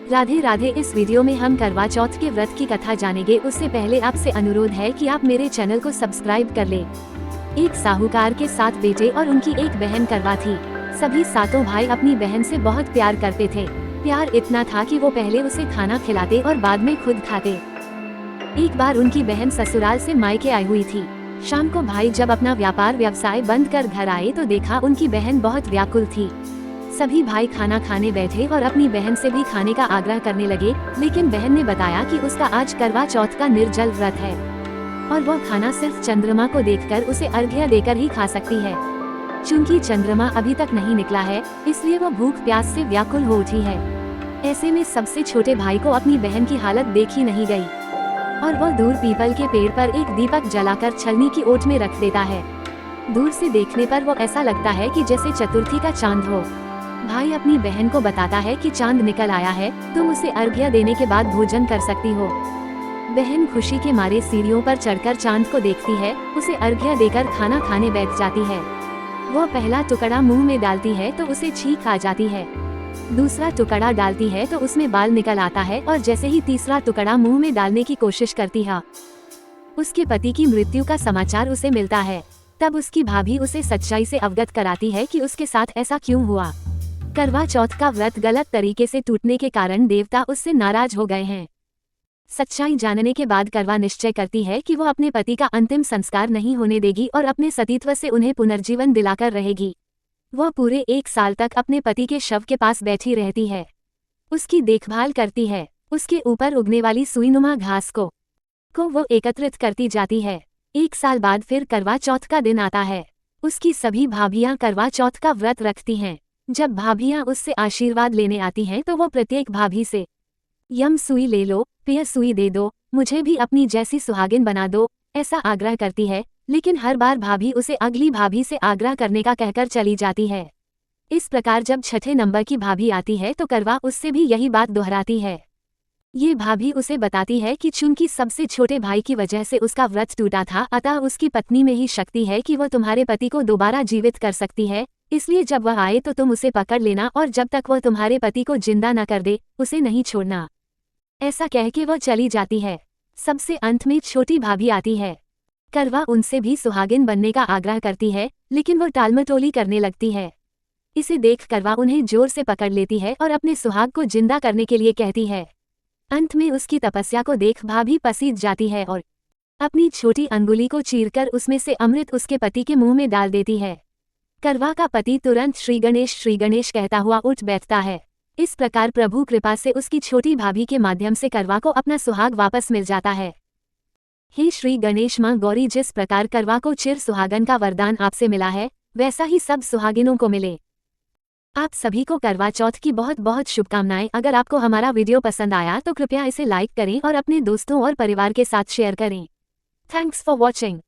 राधे राधे। इस वीडियो में हम करवा चौथ के व्रत की कथा जानेंगे। उससे पहले आपसे अनुरोध है कि आप मेरे चैनल को सब्सक्राइब कर ले। एक साहूकार के 7 बेटे और उनकी एक बहन करवा थी। सभी सातों भाई अपनी बहन से बहुत प्यार करते थे। प्यार इतना था कि वो पहले उसे खाना खिलाते और बाद में खुद खाते। एक बार उनकी बहन ससुराल से मायके आई हुई थी। शाम को भाई जब अपना व्यापार व्यवसाय बंद कर घर आए तो देखा उनकी बहन बहुत व्याकुल थी। सभी भाई खाना खाने बैठे और अपनी बहन से भी खाने का आग्रह करने लगे, लेकिन बहन ने बताया कि उसका आज करवा चौथ का निर्जल व्रत है और वो खाना सिर्फ चंद्रमा को देखकर उसे अर्घ्य देकर ही खा सकती है। चूंकि चंद्रमा अभी तक नहीं निकला है, इसलिए वो भूख प्यास से व्याकुल हो उठी है। ऐसे में सबसे छोटे भाई को अपनी बहन की हालत देखी नहीं गई और वो दूर पीपल के पेड़ पर एक दीपक जलाकर छलनी की ओट में रख देता है। दूर से देखने पर वो ऐसा लगता है कि जैसे चतुर्थी का चांद हो। भाई अपनी बहन को बताता है कि चांद निकल आया है, तुम उसे अर्घ्य देने के बाद भोजन कर सकती हो। बहन खुशी के मारे सीढ़ियों पर चढ़कर चांद को देखती है, उसे अर्घ्य देकर खाना खाने बैठ जाती है। वो पहला टुकड़ा मुंह में डालती है तो उसे छींक आ जाती है। दूसरा टुकड़ा डालती है तो उसमें बाल निकल आता है और जैसे ही तीसरा टुकड़ा मुंह में डालने की कोशिश करती है, उसके पति की मृत्यु का समाचार उसे मिलता है। तब उसकी भाभी उसे सच्चाई से अवगत कराती है कि उसके साथ ऐसा क्यों हुआ। करवा चौथ का व्रत गलत तरीके से टूटने के कारण देवता उससे नाराज हो गए हैं। सच्चाई जानने के बाद करवा निश्चय करती है कि वो अपने पति का अंतिम संस्कार नहीं होने देगी और अपने सतीत्व से उन्हें पुनर्जीवन दिलाकर रहेगी। वो पूरे 1 साल तक अपने पति के शव के पास बैठी रहती है, उसकी देखभाल करती है। उसके ऊपर उगने वाली सुईनुमा घास को वो एकत्रित करती जाती है। 1 साल बाद फिर करवा चौथ का दिन आता है। उसकी सभी भाभियां करवा चौथ का व्रत रखती हैं। जब भाभियां उससे आशीर्वाद लेने आती हैं तो वो प्रत्येक भाभी से यम सुई ले लो, पिय सुई दे दो, मुझे भी अपनी जैसी सुहागिन बना दो, ऐसा आग्रह करती है। लेकिन हर बार भाभी उसे अगली भाभी से आग्रह करने का कहकर चली जाती है। इस प्रकार जब छठे नंबर की भाभी आती है तो करवा उससे भी यही बात दोहराती है। ये भाभी उसे बताती है कि चूंकि सबसे छोटे भाई की वजह से उसका व्रत टूटा था, अतः उसकी पत्नी में ही शक्ति है कि वह तुम्हारे पति को दोबारा जीवित कर सकती है। इसलिए जब वह आए तो तुम उसे पकड़ लेना और जब तक वह तुम्हारे पति को जिंदा न कर दे, उसे नहीं छोड़ना। ऐसा कह के वह चली जाती है। सबसे अंत में छोटी भाभी आती है। करवा उनसे भी सुहागिन बनने का आग्रह करती है, लेकिन वो टालमटोली करने लगती है। इसे देख करवा उन्हें जोर से पकड़ लेती है और अपने सुहाग को जिंदा करने के लिए कहती है। अंत में उसकी तपस्या को देख भाभी पसीज जाती है और अपनी छोटी अंगुली को चीरकर उसमें से अमृत उसके पति के मुंह में डाल देती है। करवा का पति तुरंत श्री गणेश कहता हुआ उठ बैठता है। इस प्रकार प्रभु कृपा से उसकी छोटी भाभी के माध्यम से करवा को अपना सुहाग वापस मिल जाता है। हे श्री गणेश मां गौरी, जिस प्रकार करवा को चिर सुहागन का वरदान आपसे मिला है, वैसा ही सब सुहागिनों को मिले। आप सभी को करवा चौथ की बहुत बहुत शुभकामनाएं। अगर आपको हमारा वीडियो पसंद आया तो कृपया इसे लाइक करें और अपने दोस्तों और परिवार के साथ शेयर करें। Thanks for watching.